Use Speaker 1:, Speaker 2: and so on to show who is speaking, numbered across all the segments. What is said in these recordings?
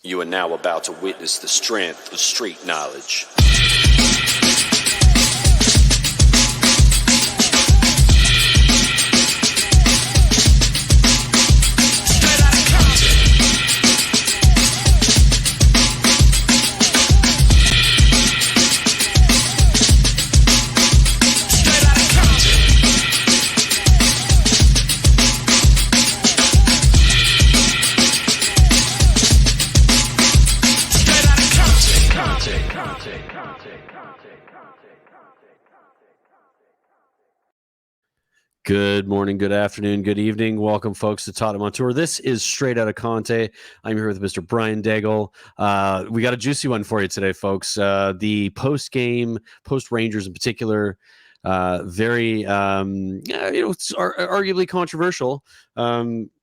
Speaker 1: You are now about to witness the strength of street knowledge. Good morning, good afternoon, good evening. Welcome, folks, to Tottenham On Tour. This is Straight Outta Conte. I'm here with Mr. Brian Daigle. We got a juicy one for you today, folks. The post-game, post-Rangers in particular, very, it's arguably controversial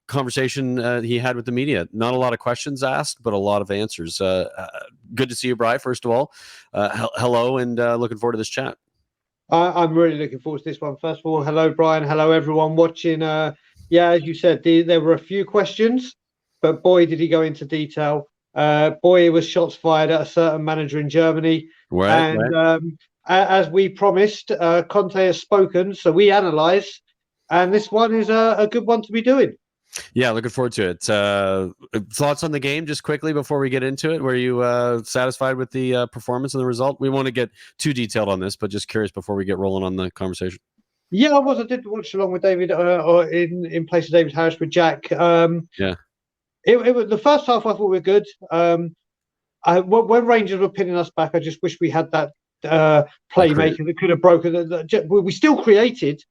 Speaker 1: conversation he had with the media. Not a lot of questions asked, but a lot of answers. Good to see you, Brian, first of all. Hello, and looking forward to this chat.
Speaker 2: I'm really looking forward to this one. First of all, hello, Brian. Hello, everyone watching. As you said, there were a few questions, but boy, did he go into detail. Boy, it was shots fired at a certain manager in Germany.
Speaker 1: Right.
Speaker 2: As we promised, Conte has spoken, so we analyse, and this one is a good one to be doing.
Speaker 1: Yeah, looking forward to it. Thoughts on the game, just quickly before we get into it. Were you satisfied with the performance and the result? We want to get too detailed on this, but just curious before we get rolling on the conversation.
Speaker 2: Yeah, I was. I did watch along with David, or in place of David Harris with Jack. It was the first half. I thought we were good. When Rangers were pinning us back, I just wish we had that playmaker that could have broken. We still created.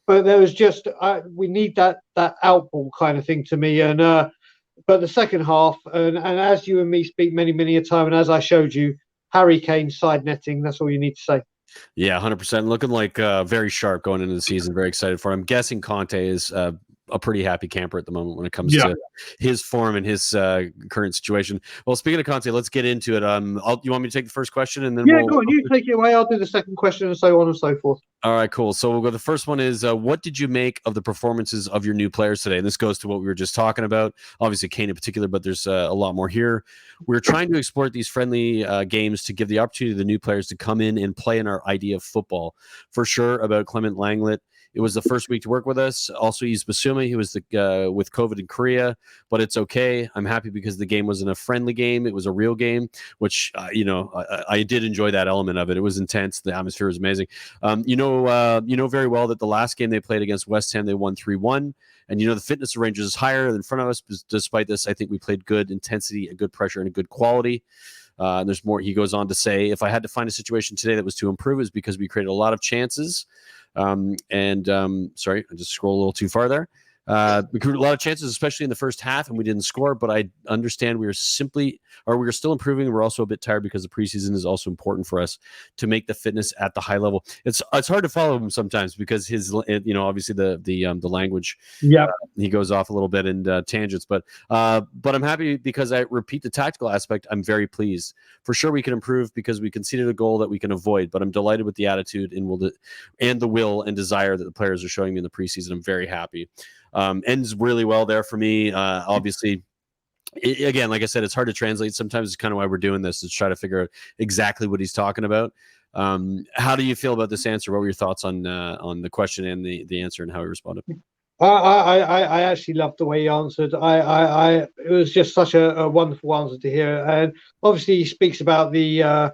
Speaker 2: But there was just we need that outball kind of thing to me, and but the second half, and as you and me speak many a time, and as I showed you, Harry Kane side netting. That's all you need to say.
Speaker 1: Yeah, 100%. Looking like very sharp going into the season. Very excited for him. I'm guessing Conte is a pretty happy camper at the moment when it comes to his form and his current situation. Well, speaking of Conte, let's get into it. You want me to take the first question, and then
Speaker 2: go on. You take it away. I'll do the second question, and so on and so forth.
Speaker 1: All right, cool. So we'll go. The first one is, what did you make of the performances of your new players today? And this goes to what we were just talking about. Obviously, Kane in particular, but there's a lot more here. We're trying to exploit these friendly games to give the opportunity to the new players to come in and play in our idea of football. For sure, about Clement Langlet. It was the first week to work with us. Also, he's Basuma. He was with COVID in Korea, but it's okay. I'm happy because the game wasn't a friendly game. It was a real game, which, I did enjoy that element of it. It was intense. The atmosphere was amazing. You know very well that the last game they played against West Ham, they won 3-1. And, the fitness of Rangers is higher in front of us. Despite this, I think we played good intensity, a good pressure, and a good quality. And there's more. He goes on to say, if I had to find a situation today that was to improve, is because we created a lot of chances. Sorry, I just scrolled a little too far there. We created a lot of chances, especially in the first half, and we didn't score. But I understand we are still improving. We're also a bit tired because the preseason is also important for us to make the fitness at the high level. It's hard to follow him sometimes because his, obviously the language. Yeah, he goes off a little bit in tangents. But I'm happy because I repeat the tactical aspect. I'm very pleased. For sure, we can improve because we conceded a goal that we can avoid. But I'm delighted with the attitude and the will and desire that the players are showing me in the preseason. I'm very happy. Ends really well there for me. Obviously, again, like I said, it's hard to translate. Sometimes it's kind of why we're doing this, is try to figure out exactly what he's talking about. How do you feel about this answer? What were your thoughts on the question and the answer and how he responded?
Speaker 2: I actually loved the way he answered. It was just such a wonderful answer to hear. And obviously, he speaks about the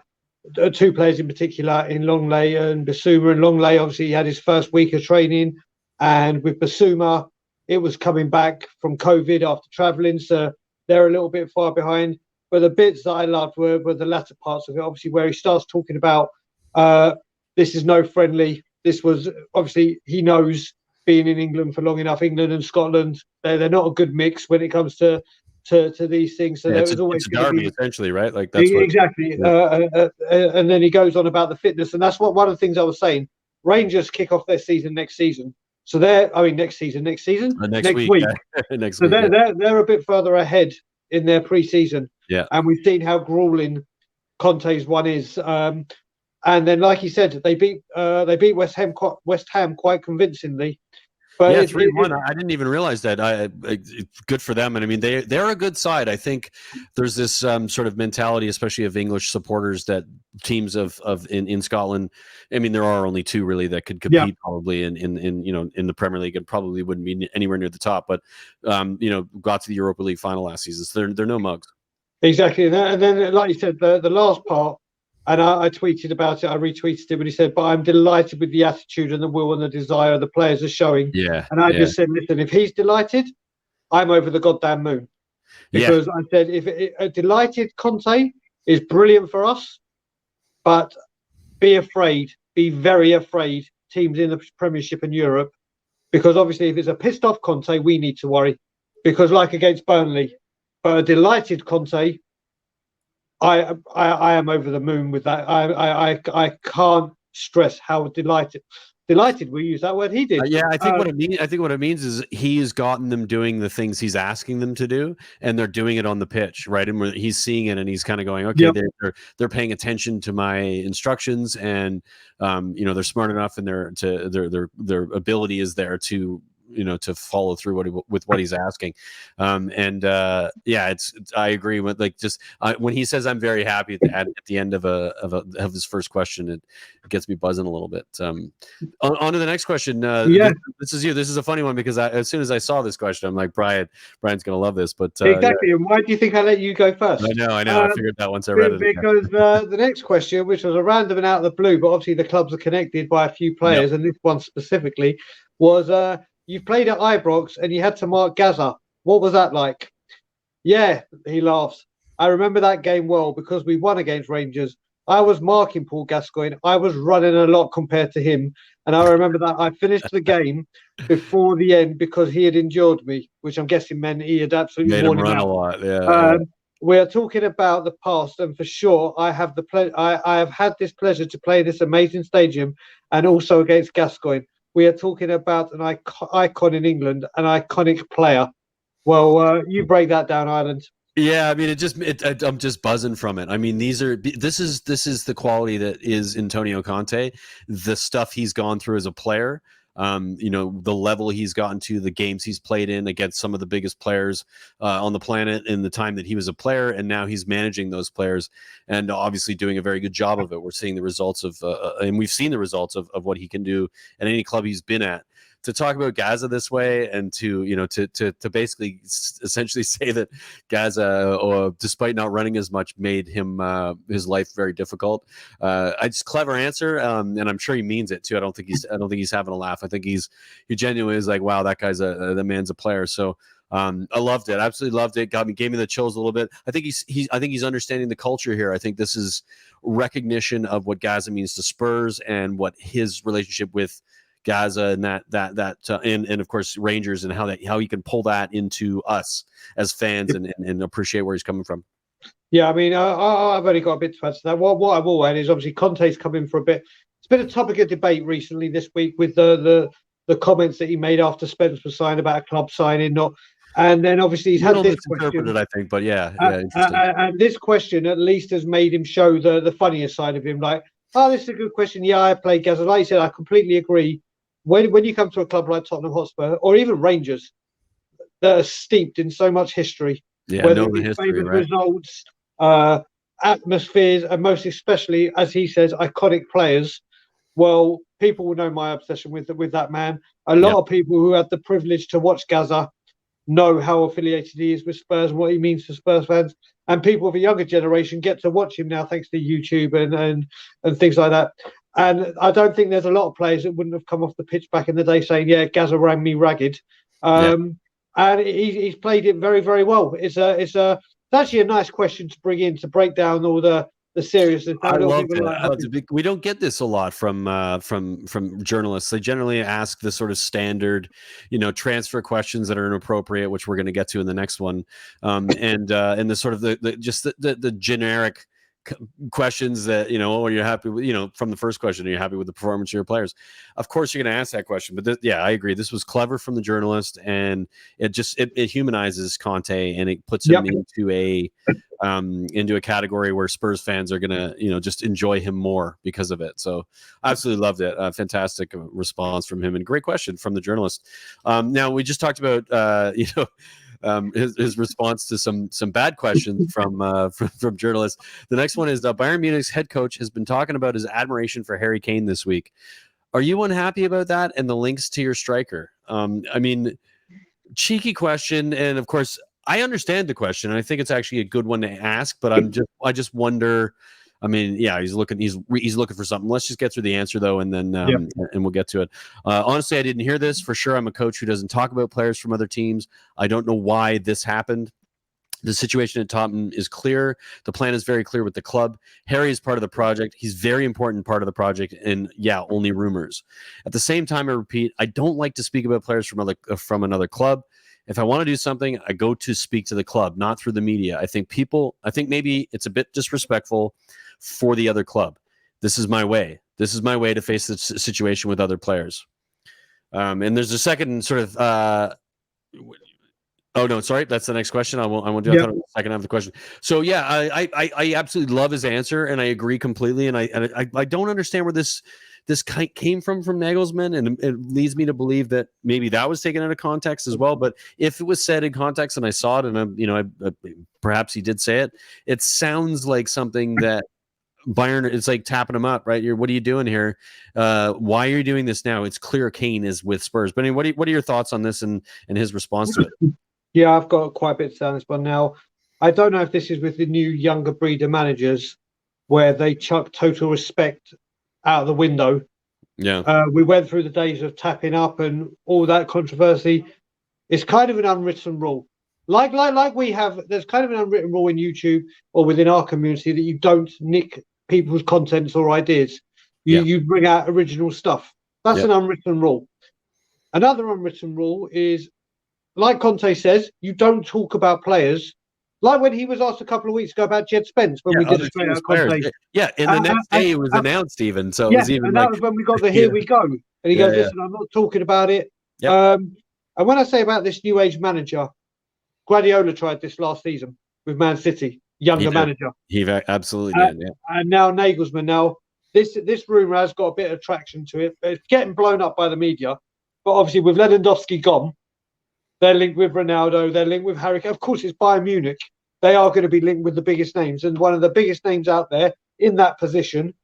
Speaker 2: two players in particular in Longley and Basuma. And Longley, obviously, he had his first week of training, and with Basuma, it was coming back from COVID after travelling, so they're a little bit far behind. But the bits that I loved were the latter parts of it, obviously, where he starts talking about this is no friendly. This was, obviously, he knows, being in England for long enough, England and Scotland, they're not a good mix when it comes to these things. So there was always
Speaker 1: a derby, essentially, right? Like that's
Speaker 2: exactly. And then he goes on about the fitness, and that's one of the things I was saying. Rangers kick off their season next season. So next week.
Speaker 1: Next week. Next
Speaker 2: so
Speaker 1: week,
Speaker 2: they're a bit further ahead in their pre-season.
Speaker 1: Yeah.
Speaker 2: And we've seen how grueling Conte's one is. And then, like he said, they beat West Ham quite convincingly. But
Speaker 1: Yeah, 3-1. I didn't even realize that. Good for them, and I mean they're a good side. I think there's this sort of mentality, especially of English supporters, that teams of in Scotland. I mean, there are only two really that could compete probably in in the Premier League, and probably wouldn't be anywhere near the top. But got to the Europa League final last season, so they're no mugs.
Speaker 2: Exactly, and then like you said, the last part. And I tweeted about it. I retweeted it when he said, "But I'm delighted with the attitude and the will and the desire the players are showing."
Speaker 1: Yeah.
Speaker 2: And I just said, "Listen, if he's delighted, I'm over the goddamn moon." Because I said, if a delighted Conte is brilliant for us, but be very afraid, teams in the Premiership and Europe, because obviously if it's a pissed off Conte, we need to worry. Because like against Burnley, but a delighted Conte, I am over the moon with that. I can't stress how delighted we use that word. He did.
Speaker 1: I think what it means is he's gotten them doing the things he's asking them to do, and they're doing it on the pitch, right? And he's seeing it, and he's kind of going, okay, they're paying attention to my instructions, and they're smart enough, and their ability is there to to follow through with what he's asking. I agree with when he says I'm very happy at the end of his first question, it gets me buzzing a little bit. On to the next question. This is you. This is a funny one because as soon as I saw this question, I'm like, Brian's gonna love this. But
Speaker 2: exactly. And why do you think I let you go first?
Speaker 1: I know. I figured that once I read it.
Speaker 2: Because the next question, which was a random and out of the blue, but obviously the clubs are connected by a few players, and this one specifically was you played at Ibrox and you had to mark Gazza. What was that like? Yeah, he laughs. I remember that game well because we won against Rangers. I was marking Paul Gascoigne. I was running a lot compared to him. And I remember that I finished the game before the end because he had endured me, which I'm guessing meant he had absolutely
Speaker 1: made him run a lot.
Speaker 2: We are talking about the past, and for sure, I have I have had this pleasure to play this amazing stadium, and also against Gascoigne. We are talking about an icon in England, an iconic player. Well, you break that down, Ireland.
Speaker 1: Yeah, I mean, I'm just buzzing from it. I mean, this is the quality that is Antonio Conte, the stuff he's gone through as a player. The level he's gotten to, the games he's played in against some of the biggest players on the planet in the time that he was a player, and now he's managing those players and obviously doing a very good job of it. We're seeing the results and we've seen the results of what he can do at any club he's been at. To talk about Gazza this way, and to basically essentially say that Gazza, despite not running as much, made him his life very difficult. It's a clever answer, and I'm sure he means it too. I don't think he's having a laugh. I think he genuinely is like, wow, that guy's the man's a player. So I loved it. Absolutely loved it. Gave me the chills a little bit. I think he's understanding the culture here. I think this is recognition of what Gazza means to Spurs and what his relationship with Gazza and and of course Rangers, and how he can pull that into us as fans and appreciate where he's coming from.
Speaker 2: Yeah, I mean, I've only got a bit to add to that. What I will add is obviously Conte's come in for a bit. It's been a topic of debate recently this week with the comments that he made after Spence was signed about a club signing, and then obviously he's had this question.
Speaker 1: I think, but
Speaker 2: and this question at least has made him show the funniest side of him. Like, oh, this is a good question. Yeah, I played Gazza. Like you said, I completely agree. When you come to a club like Tottenham Hotspur or even Rangers that are steeped in so much history, whether it's famous results, atmospheres, and most especially, as he says, iconic players, well, people will know my obsession with that man. A lot of people who had the privilege to watch Gazza know how affiliated he is with Spurs and what he means to Spurs fans. And people of a younger generation get to watch him now thanks to YouTube and things like that. And I don't think there's a lot of players that wouldn't have come off the pitch back in the day saying, yeah, Gazza ran me ragged. And he's played it very, very well. It's actually a nice question to bring in to break down all the seriousness.
Speaker 1: I love it. We don't get this a lot from journalists. They generally ask the sort of standard, transfer questions that are inappropriate, which we're going to get to in the next one, and the sort of the generic questions that are you happy with, from the first question, are you happy with the performance of your players? Of course you're going to ask that question, but I agree, this was clever from the journalist, and it humanizes Conte, and it puts him into into a category where Spurs fans are gonna, just enjoy him more because of it. So absolutely loved it. Fantastic response from him, and great question from the journalist. Now we just talked about his response to some bad questions from journalists. The next one is Bayern Munich's head coach has been talking about his admiration for Harry Kane this week. Are you unhappy about that and the links to your striker? I mean, cheeky question, and of course I understand the question, and I think it's actually a good one to ask. But I just wonder. I mean, yeah, he's looking for something. Let's just get through the answer though, and then and we'll get to it. Honestly, I didn't hear this for sure. I'm a coach who doesn't talk about players from other teams. I don't know why this happened. The situation at Tottenham is clear. The plan is very clear with the club. Harry is part of the project. He's very important part of the project. And yeah, only rumors. At the same time, I repeat, I don't like to speak about players from another club. If I want to do something, I go to speak to the club, not through the media. I think maybe it's a bit disrespectful for the other club. This is my way. This is my way to face the situation with other players. And there's a second sort of. Oh no, sorry. That's the next question. I won't do that. The second half of the question. So yeah, I absolutely love his answer, and I agree completely. And I don't understand where this came from Nagelsmann, and it leads me to believe that maybe that was taken out of context as well. But if it was said in context, and I saw it, and perhaps he did say it, it sounds like something that Bayern, it's like tapping him up, right? What are you doing here? Why are you doing this now? It's clear Kane is with Spurs. But anyway, what are your thoughts on this and his response to it?
Speaker 2: Yeah, I've got quite a bit to say on this one now. I don't know if this is with the new younger breed of managers where they chuck total respect out of the window.
Speaker 1: Yeah.
Speaker 2: We went through the days of tapping up and all that controversy. It's kind of an unwritten rule. Like we have, there's kind of an unwritten rule in YouTube or within our community that you don't nick people's contents or ideas. You bring out original stuff. That's an unwritten rule. Another unwritten rule is, like Conte says, you don't talk about players. Like when he was asked a couple of weeks ago about Jed Spence when we did a straight out Conte.
Speaker 1: Yeah, and the next day it was announced even. So it was even
Speaker 2: that was when we got the here we go. And he goes, listen, I'm not talking about it. And when I say about this new age manager, Guardiola tried this last season with Man City, younger manager.
Speaker 1: He absolutely did, yeah.
Speaker 2: And now Nagelsmann. Now, this rumour has got a bit of traction to it. It's getting blown up by the media. But obviously with Lewandowski gone, they're linked with Ronaldo. They're linked with Harry Kane. Of course, it's Bayern Munich. They are going to be linked with the biggest names. And one of the biggest names out there in that position,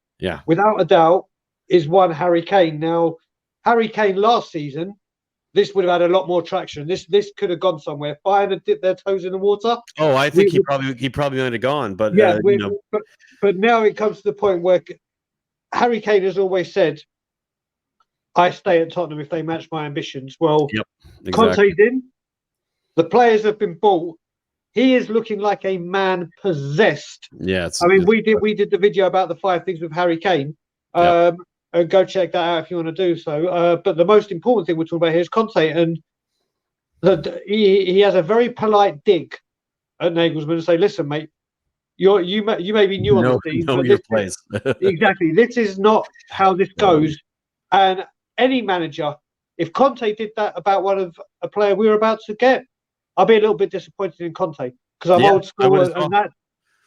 Speaker 2: without a doubt, is one Harry Kane. Now, Harry Kane last season, this would have had a lot more traction. This could have gone somewhere. Bayern had dipped their toes in the water.
Speaker 1: Oh, I think he probably might have gone. But
Speaker 2: but now it comes to the point where Harry Kane has always said, I stay at Tottenham if they match my ambitions. Well, exactly. Conte's in. The players have been bought. He is looking like a man possessed.
Speaker 1: Yeah,
Speaker 2: we did the video about the 5 things with Harry Kane. And go check that out if you want to do so. But the most important thing we're talking about here is Conte, and he has a very polite dig at Nagelsmann and say, "Listen, mate, you may be new on the scene,
Speaker 1: know your place."
Speaker 2: Exactly. This is not how this goes. And any manager, if Conte did that about a player we were about to get, I'd be a little bit disappointed in Conte because I'm old school,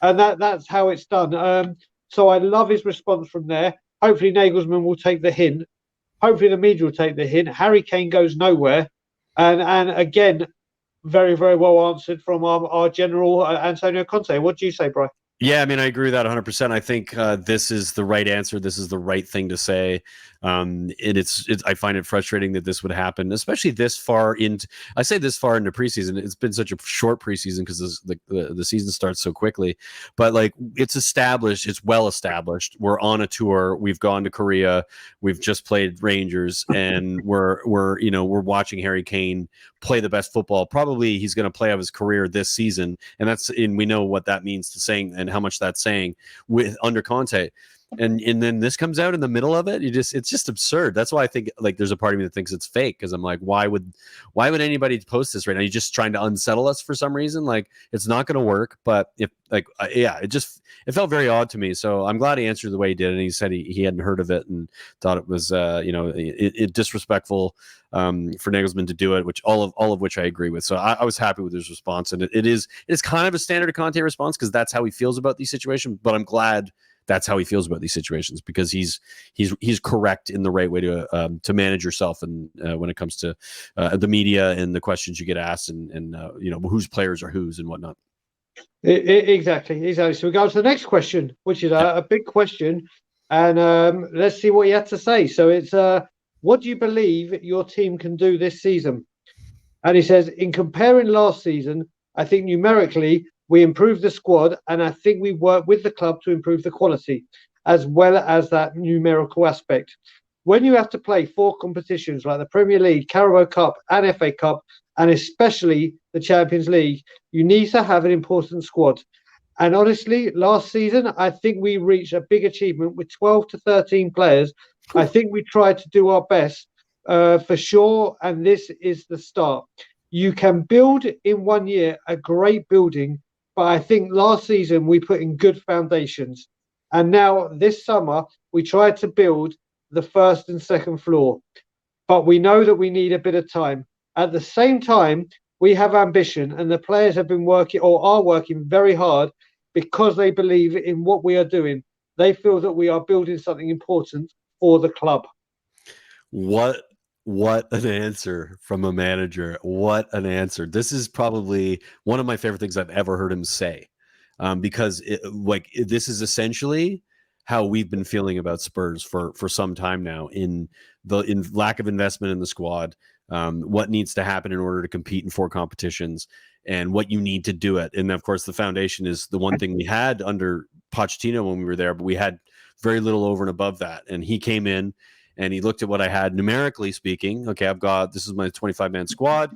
Speaker 2: and that's how it's done. So I love his response from there. Hopefully Nagelsmann will take the hint. Hopefully the media will take the hint. Harry Kane goes nowhere, and again, very very well answered from our general Antonio Conte. What do you say, Brian?
Speaker 1: Yeah, I mean, I agree with that 100%. I think this is the right answer. This is the right thing to say. And I find it frustrating that this would happen, especially this far into. I say this far into preseason. It's been such a short preseason because the season starts so quickly. But like, it's established. It's well established. We're on a tour. We've gone to Korea. We've just played Rangers, and we're watching Harry Kane play the best football. Probably he's going to play of his career this season, and we know what that means to saying and how much that's saying with under Conte. and then this comes out in the middle of it. It's just absurd. That's why I think like there's a part of me that thinks it's fake, because I'm like, why would anybody post this right now? You're just trying to unsettle us for some reason. Like, it's not going to work. But if like it felt very odd to me. So I'm glad he answered the way he did, and he said he hadn't heard of it and thought it was disrespectful for Nagelsmann to do it, which all of which I agree with. So I was happy with his response, and it is kind of a standard Conte response, because that's how he feels about these situations. But I'm glad that's how he feels about these situations, because he's correct in the right way to manage yourself, and when it comes to the media and the questions you get asked, and whose players are whose and whatnot.
Speaker 2: Exactly. So we go to the next question, which is a big question, and let's see what he had to say. So it's what do you believe your team can do this season? And he says, in comparing last season, I think numerically we improved the squad, and I think we worked with the club to improve the quality, as well as that numerical aspect. When you have to play 4 competitions like the Premier League, Carabao Cup, and FA Cup, and especially the Champions League, you need to have an important squad. And honestly, last season, I think we reached a big achievement with 12 to 13 players. I think we tried to do our best for sure, and this is the start. You can build in 1 year a great building, but I think last season we put in good foundations. And now this summer, we tried to build the first and second floor. But we know that we need a bit of time. At the same time, we have ambition, and the players have been working or are working very hard because they believe in what we are doing. They feel that we are building something important for the club.
Speaker 1: What an answer from a manager. What an answer. This is probably one of my favorite things I've ever heard him say, because this is essentially how we've been feeling about Spurs for some time now, in lack of investment in the squad, what needs to happen in order to compete in 4 competitions, and what you need to do it. And of course, the foundation is the one thing we had under Pochettino when we were there, but we had very little over and above that. And he came in and he looked at what I had numerically speaking. Okay, this is my 25-man squad.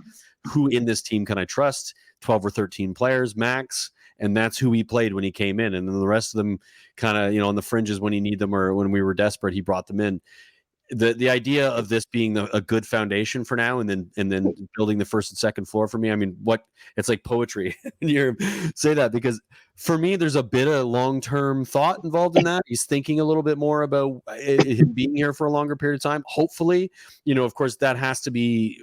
Speaker 1: Who in this team can I trust? 12 or 13 players max. And that's who he played when he came in. And then the rest of them kind of, on the fringes when he needed them, or when we were desperate, he brought them in. The idea of this being a good foundation for now, and then building the first and second floor for me, I mean, it's like poetry. You say that, because for me, there's a bit of long-term thought involved in that. He's thinking a little bit more about him being here for a longer period of time. Hopefully, of course, that has to be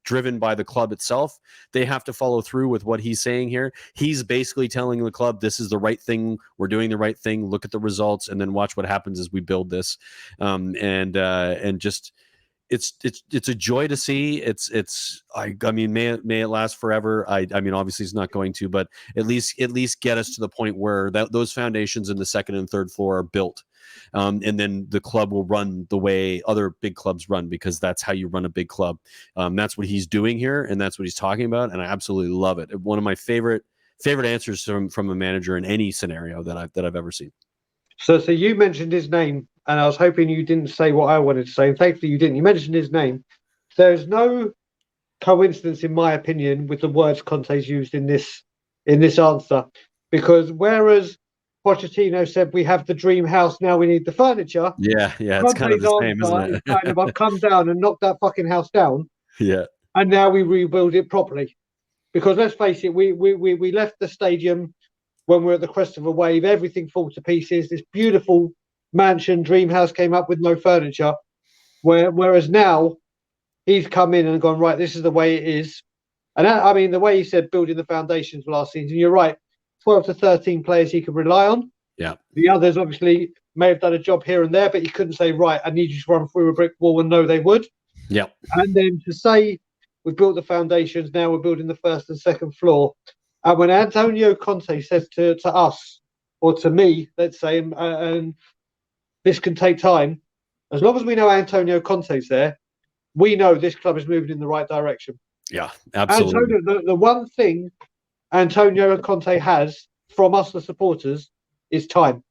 Speaker 1: driven by the club itself. They have to follow through with what he's saying here. He's basically telling the club, this is the right thing. We're doing the right thing. Look at the results, and then watch what happens as we build this. And just it's a joy to see. I mean, may it last forever. I mean, obviously it's not going to, but at least get us to the point where those foundations in the second and third floor are built, and then the club will run the way other big clubs run, because that's how you run a big club. That's what he's doing here, and that's what he's talking about, and I absolutely love it. One of my favorite answers from a manager in any scenario that I've ever seen.
Speaker 2: So you mentioned his name, and I was hoping you didn't say what I wanted to say, and thankfully you didn't. You mentioned his name. There's no coincidence, in my opinion, with the words Conte's used in this answer, because whereas Pochettino said we have the dream house, now we need the furniture.
Speaker 1: Yeah, it's kind of the same, isn't it?
Speaker 2: Kind of, I've come down and knocked that fucking house down.
Speaker 1: Yeah,
Speaker 2: and now we rebuild it properly. Because let's face it, we left the stadium when we were at the crest of a wave. Everything fall to pieces. This beautiful mansion, dream house came up with no furniture. Whereas now he's come in and gone, right, this is the way it is. And I mean, the way he said building the foundations last season, you're right, 12 to 13 players he could rely on.
Speaker 1: Yeah.
Speaker 2: The others obviously may have done a job here and there, but he couldn't say, right, I need you to run through a brick wall, and know they would.
Speaker 1: Yeah.
Speaker 2: And then to say we've built the foundations, now we're building the first and second floor. And when Antonio Conte says to us, or to me, let's say, and this can take time, as long as we know Antonio Conte's there, we know this club is moving in the right direction.
Speaker 1: Yeah, absolutely.
Speaker 2: The one thing Antonio Conte has from us, the supporters, is time.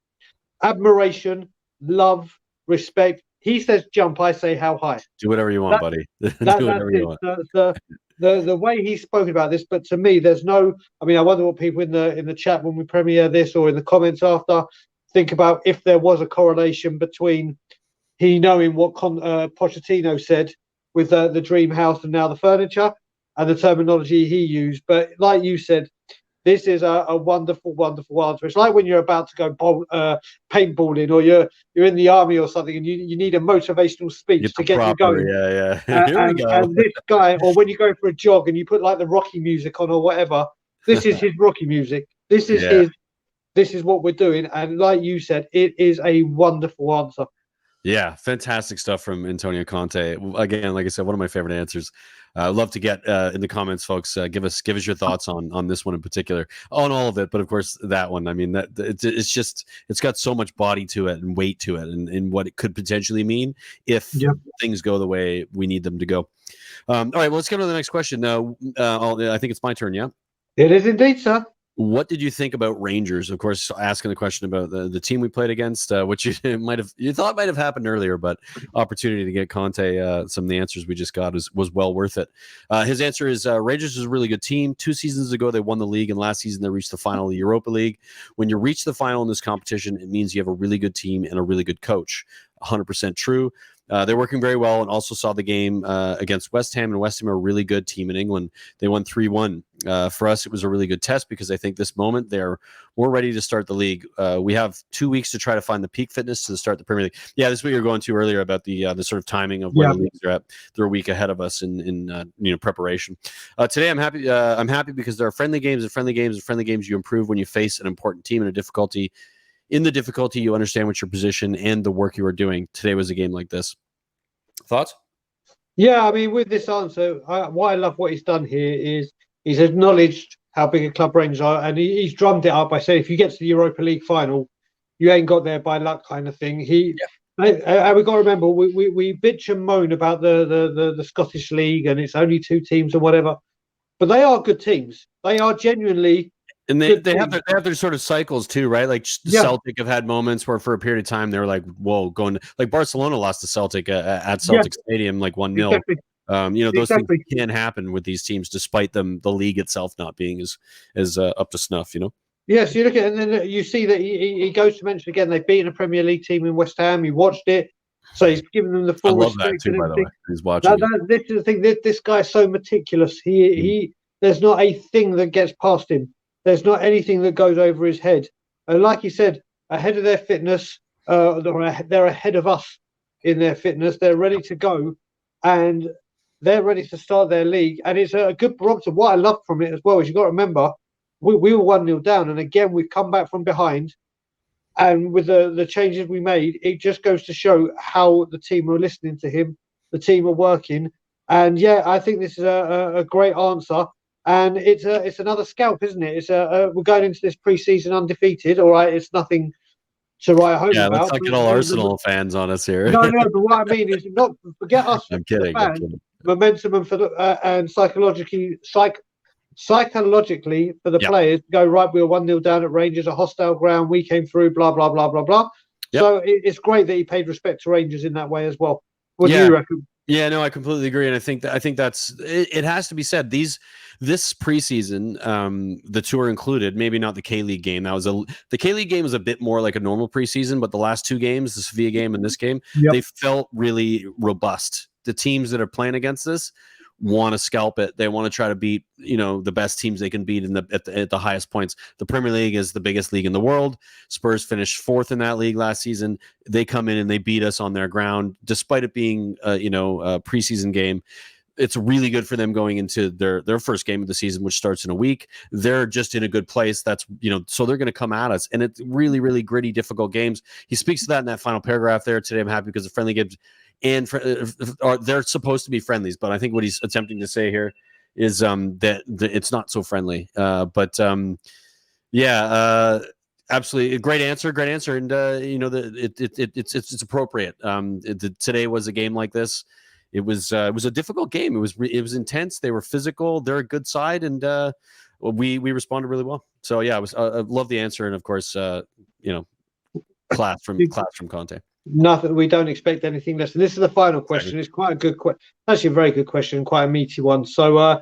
Speaker 2: Admiration, love, respect. He says jump, I say how high.
Speaker 1: Do whatever you want, buddy. Do whatever you want.
Speaker 2: The way he's spoken about this, but to me, there's no. I mean, I wonder what people in the chat when we premiere this, or in the comments after, think about if there was a correlation between he knowing what Pochettino said with the dream house and now the furniture and the terminology he used. But like you said, this is a wonderful, wonderful answer. It's like when you're about to go paintballing, or you're in the army or something, and you need a motivational speech to get you going.
Speaker 1: Yeah. Here we go.
Speaker 2: And this guy, or when you go for a jog and you put like the Rocky music on or whatever, this is his Rocky music. This is his. This is what we're doing. And like you said, it is a wonderful answer.
Speaker 1: Yeah, fantastic stuff from Antonio Conte. Again, like I said, one of my favorite answers. I'd love to get in the comments, folks. Give us your thoughts on this one in particular, on all of it, but of course that one. I mean, that it's got so much body to it and weight to it, and what it could potentially mean if things go the way we need them to go. All right, well, let's get on to the next question. Now, I think it's my turn. Yeah,
Speaker 2: it is indeed, sir.
Speaker 1: What did you think about Rangers? Of course, asking the question about the team we played against, which you thought might have happened earlier, but opportunity to get Conte some of the answers we just got was well worth it. His answer is Rangers is a really good team. 2 seasons ago, they won the league, and last season they reached the final of the Europa League. When you reach the final in this competition, it means you have a really good team and a really good coach. 100% true. They're working very well, and also saw the game against West Ham, and West Ham are a really good team in England. They won 3-1. For us, it was a really good test because I think this moment they're more ready to start the league. We have 2 weeks to try to find the peak fitness to start the Premier League. Yeah, this is what you're going to earlier about the sort of timing of where the leagues are at. They're a week ahead of us in preparation. Today, I'm happy. I'm happy because there are friendly games and friendly games and friendly games. You improve when you face an important team in a difficulty. In the difficulty, you understand what your position and the work you are doing. Today was a game like this. Thoughts?
Speaker 2: Yeah, I mean, with this answer, what I love what he's done here is he's acknowledged how big a club Rangers are, and he's drummed it up by saying if you get to the Europa League final, you ain't got there by luck, kind of thing. And we've got to remember, we bitch and moan about the Scottish League and it's only 2 teams and whatever, but they are good teams. They are genuinely.
Speaker 1: And they have their sort of cycles too, right? Like Celtic have had moments where for a period of time they were like, whoa, going like Barcelona lost to Celtic at Celtic Stadium like 1-0. Exactly. Those things can happen with these teams despite the league itself not being as up to snuff,
Speaker 2: Yes, you look at it and then you see that he goes to mention again they've beaten a Premier League team in West Ham. He watched it, so he's given them the full respect. I love that too, by the way.
Speaker 1: He's watching.
Speaker 2: This is the thing. This guy's so meticulous. He there's not a thing that gets past him. There's not anything that goes over his head. And like you said, ahead of their fitness, they're ahead of us in their fitness. They're ready to go, and they're ready to start their league. And it's a good barometer. What I love from it as well is you've got to remember, we were 1-0 down. And again, we've come back from behind. And with the changes we made, it just goes to show how the team are listening to him. The team are working. And yeah, I think this is a great answer. And it's another scalp, isn't it? It's we're going into this pre-season undefeated. All right, it's nothing to write home about.
Speaker 1: Yeah, let's not get all Arsenal fans on us here.
Speaker 2: No, but what I mean is not forget us.
Speaker 1: I'm kidding.
Speaker 2: Momentum and psychologically for the players to go right. We were 1-0 down at Rangers, a hostile ground. We came through. Blah blah blah blah blah. Yep. So it's great that he paid respect to Rangers in that way as well. What do you reckon?
Speaker 1: Yeah, no, I completely agree, and I think that's it. Has to be said. This preseason, the tour included, maybe not the K-League game. The K-League game was a bit more like a normal preseason, but the last 2 games, the Sevilla game and this game, they felt really robust. The teams that are playing against this want to scalp it. They want to try to beat, the best teams they can beat at the highest points. The Premier League is the biggest league in the world. Spurs finished 4th in that league last season. They come in and they beat us on their ground, despite it being a preseason game. It's really good for them going into their first game of the season, which starts in a week. They're just in a good place. That's, so they're going to come at us. And it's really, really gritty, difficult games. He speaks to that in that final paragraph there. Today, I'm happy because the friendly games and they're supposed to be friendlies. But I think what he's attempting to say here is that it's not so friendly. Absolutely. A great answer. And, it's appropriate. Today was a game like this. It was a difficult game. It was intense. They were physical. They're a good side, and we responded really well. So yeah, I love the answer, and of course, class from Conte.
Speaker 2: Nothing. We don't expect anything less. And this is the final question. It's quite a good question. Actually, a very good question. Quite a meaty one. So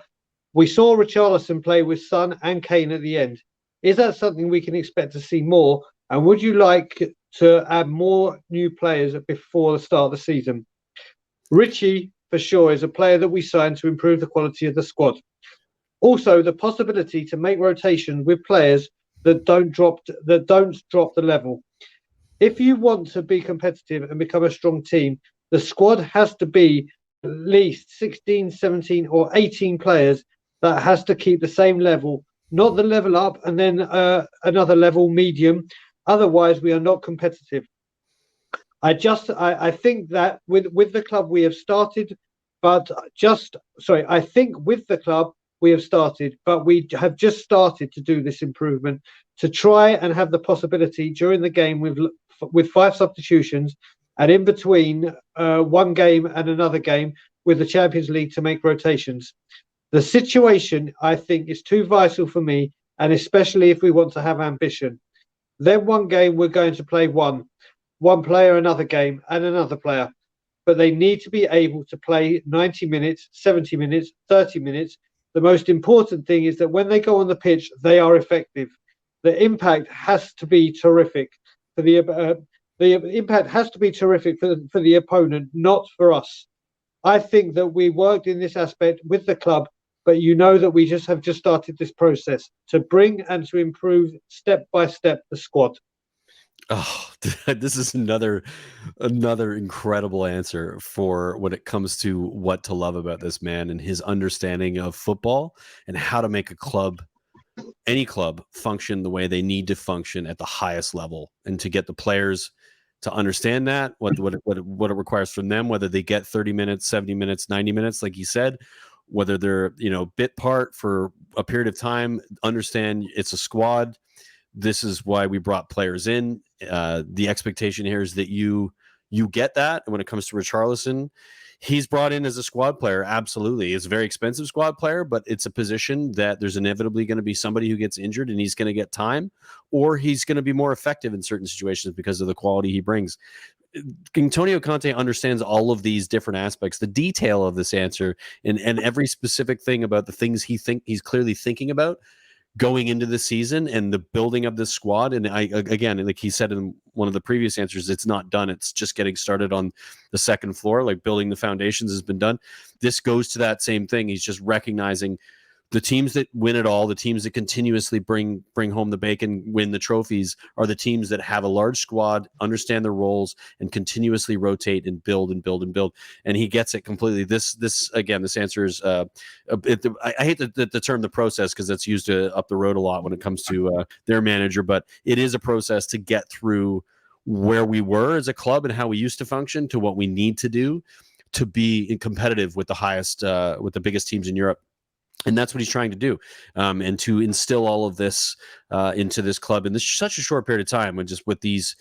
Speaker 2: we saw Richarlison play with Son and Kane at the end. Is that something we can expect to see more? And would you like to add more new players before the start of the season? Richie, for sure, is a player that we signed to improve the quality of the squad. Also, the possibility to make rotation with players that don't drop the level. If you want to be competitive and become a strong team, the squad has to be at least 16, 17 or 18 players that has to keep the same level, not the level up and then another level medium. Otherwise, we are not competitive. I think that with the club we have started, I think with the club we have started, but we have just started to do this improvement to try and have the possibility during the game with 5 substitutions and in between one game and another game with the Champions League to make rotations. The situation, I think, is too vital for me, and especially if we want to have ambition. Then one game we're going to play one player, another game, and another player. But they need to be able to play 90 minutes, 70 minutes, 30 minutes. The most important thing is that when they go on the pitch, they are effective. The impact has to be terrific for the impact has to be terrific for the opponent, not for us. I think that we worked in this aspect with the club, but you know that we have just started this process to bring and to improve step by step the squad.
Speaker 1: Oh, this is another incredible answer for when it comes to what to love about this man and his understanding of football and how to make a club, any club, function the way they need to function at the highest level, and to get the players to understand that what it requires from them, whether they get 30 minutes, 70 minutes, 90 minutes, like he said, whether they're bit part for a period of time, understand it's a squad. This is why we brought players in. The expectation here is that you get that. When it comes to Richarlison, he's brought in as a squad player. Absolutely. It's a very expensive squad player, but it's a position that there's inevitably going to be somebody who gets injured and he's going to get time, or he's going to be more effective in certain situations because of the quality he brings. Antonio Conte understands all of these different aspects, the detail of this answer, and every specific thing about the things he's clearly thinking about going into the season and the building of this squad. And again, like he said in one of the previous answers, it's not done. It's just getting started on the second floor. Like building the foundations has been done. This goes to that same thing. He's just recognizing the teams that win it all, the teams that continuously bring home the bacon, win the trophies, are the teams that have a large squad, understand their roles, and continuously rotate and build and build and build. And he gets it completely. This answer is I hate the term the process, because that's used up the road a lot when it comes to their manager, but it is a process to get through where we were as a club and how we used to function to what we need to do to be competitive with the highest, with the biggest teams in Europe. And that's what he's trying to do, and to instill all of this into this club in such a short period of time. And just with these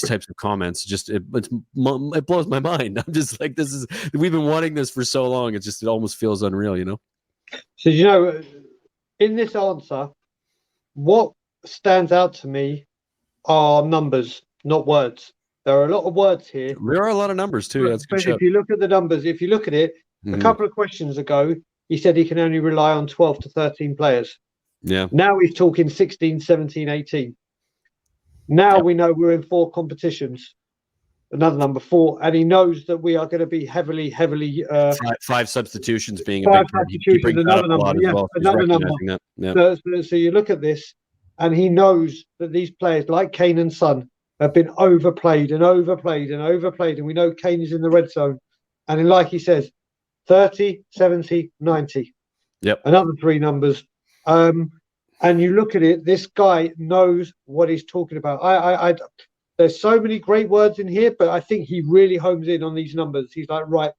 Speaker 1: types of comments, it blows my mind. I'm just like, we've been wanting this for so long. It almost feels unreal,
Speaker 2: So in this answer, what stands out to me are numbers, not words. There are a lot of words here.
Speaker 1: There are a lot of numbers too. Yeah,
Speaker 2: but if you look at the numbers, if you look at it, a couple of questions ago, he said he can only rely on 12 to 13 players.
Speaker 1: Yeah.
Speaker 2: Now he's talking 16, 17, 18. Now we know we're in 4 competitions. Another number 4, and he knows that we are going to be heavily.
Speaker 1: 5 substitutions being
Speaker 2: 5
Speaker 1: a big part.
Speaker 2: Substitutions, another number. Another number.
Speaker 1: Yeah.
Speaker 2: So you look at this, and he knows that these players, like Kane and Son, have been overplayed, and we know Kane is in the red zone, and like he says, 30, 70, 90.
Speaker 1: Yep.
Speaker 2: Another 3 numbers. And you look at it, this guy knows what he's talking about. There's so many great words in here, but I think he really homes in on these numbers. He's like, right,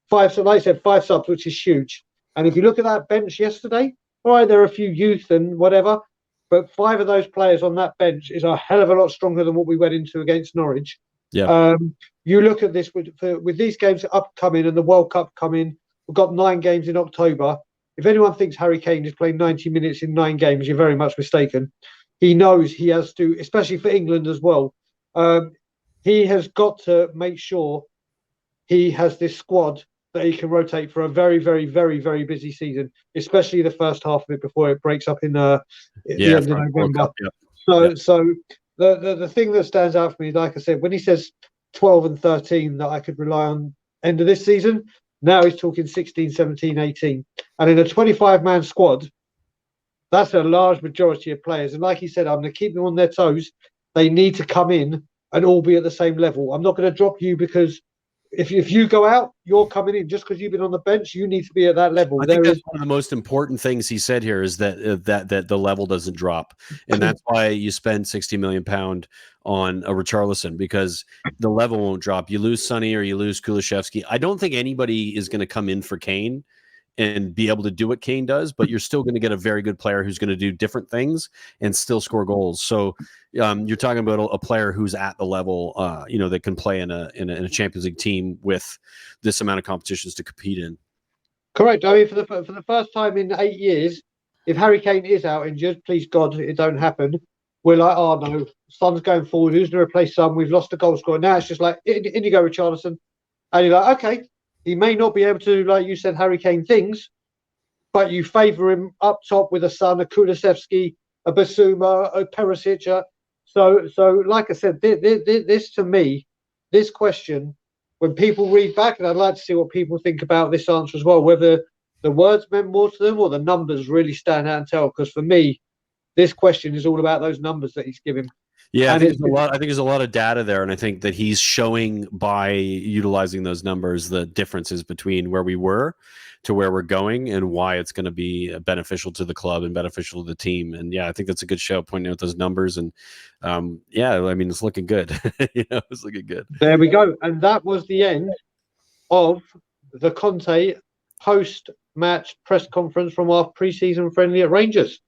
Speaker 2: 5, so like I said, 5 subs, which is huge. And if you look at that bench yesterday, all right, there are a few youth and whatever, but 5 of those players on that bench is a hell of a lot stronger than what we went into against Norwich.
Speaker 1: Yeah.
Speaker 2: You look at this with these games upcoming and the World Cup coming. We've got 9 games in October. If anyone thinks Harry Kane is playing 90 minutes in 9 games, you're very much mistaken. He knows he has to, especially for England as well. He has got to make sure he has this squad that he can rotate for a very, very, very, very busy season, especially the first half of it before it breaks up in the end of November.
Speaker 1: Cup, yeah.
Speaker 2: So the thing that stands out for me, like I said, when he says 12 and 13 that I could rely on end of this season, now he's talking 16, 17, 18. And in a 25-man squad, that's a large majority of players. And like he said, I'm going to keep them on their toes. They need to come in and all be at the same level. I'm not going to drop you because if you go out, you're coming in. Just because you've been on the bench, you need to be at that level.
Speaker 1: I think that's one of the most important things he said here is that that the level doesn't drop, and that's why you spend £60 million on a Richarlison, because the level won't drop. You lose Sonny or you lose Kulusevski. I don't think anybody is going to come in for Kane and be able to do what Kane does, but you're still going to get a very good player who's going to do different things and still score goals. So you're talking about a player who's at the level, that can play in a Champions League team with this amount of competitions to compete in.
Speaker 2: Correct. I mean, for the first time in 8 years, if Harry Kane is out injured, please God it don't happen. We're like, oh no, Son's going forward. Who's going to replace Son? We've lost a goal scorer. Now it's just like, in you go, Richarlison. And you're like, okay, he may not be able to, like you said, Harry Kane things, but you favour him up top with a Son, a Kulusevski, a Basuma, a Perisic. So like I said, this to me, this question, when people read back, and I'd like to see what people think about this answer as well, whether the words meant more to them or the numbers really stand out and tell. Because for me, this question is all about those numbers that he's giving.
Speaker 1: Yeah, I think there's a lot of data there, and I think that he's showing by utilizing those numbers the differences between where we were to where we're going and why it's going to be beneficial to the club and beneficial to the team. And yeah, I think that's a good show, pointing out those numbers. And yeah, I mean, it's looking good. It's looking good.
Speaker 2: There we go. And that was the end of the Conte post-match press conference from our pre-season friendly at Rangers.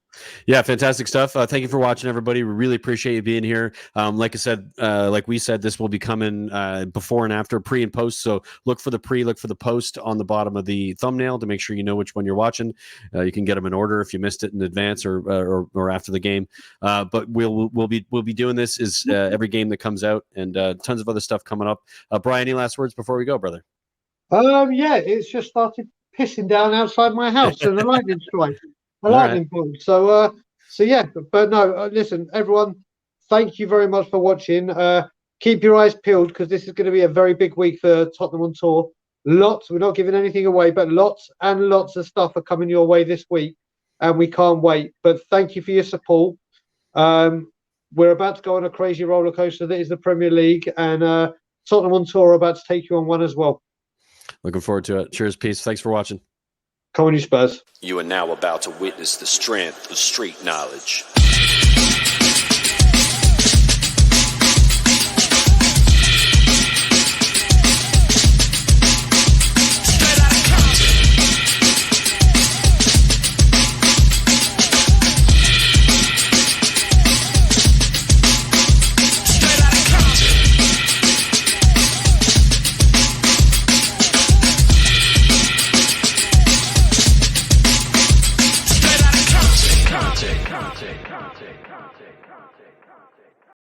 Speaker 1: Yeah, fantastic stuff. Thank you for watching, everybody. We really appreciate you being here. Like I said, like we said, this will be coming before and after, pre and post. So look for the pre, look for the post on the bottom of the thumbnail to make sure you know which one you're watching. You can get them in order if you missed it in advance or after the game. But we'll be doing this is every game that comes out, and tons of other stuff coming up. Brian, any last words before we go, brother?
Speaker 2: Yeah, it's just started pissing down outside my house and the lightning strike. So yeah, but no, listen, everyone, thank you very much for watching. Keep your eyes peeled because this is going to be a very big week for Tottenham on Tour. We're not giving anything away, but lots and lots of stuff are coming your way this week, and we can't wait. But thank you for your support. We're about to go on a crazy roller coaster that is the Premier League, and Tottenham on Tour are about to take you on one as well.
Speaker 1: Looking forward to it. Cheers, peace. Thanks for watching.
Speaker 2: Come on, you Spurs.
Speaker 3: You are now about to witness the strength of street knowledge.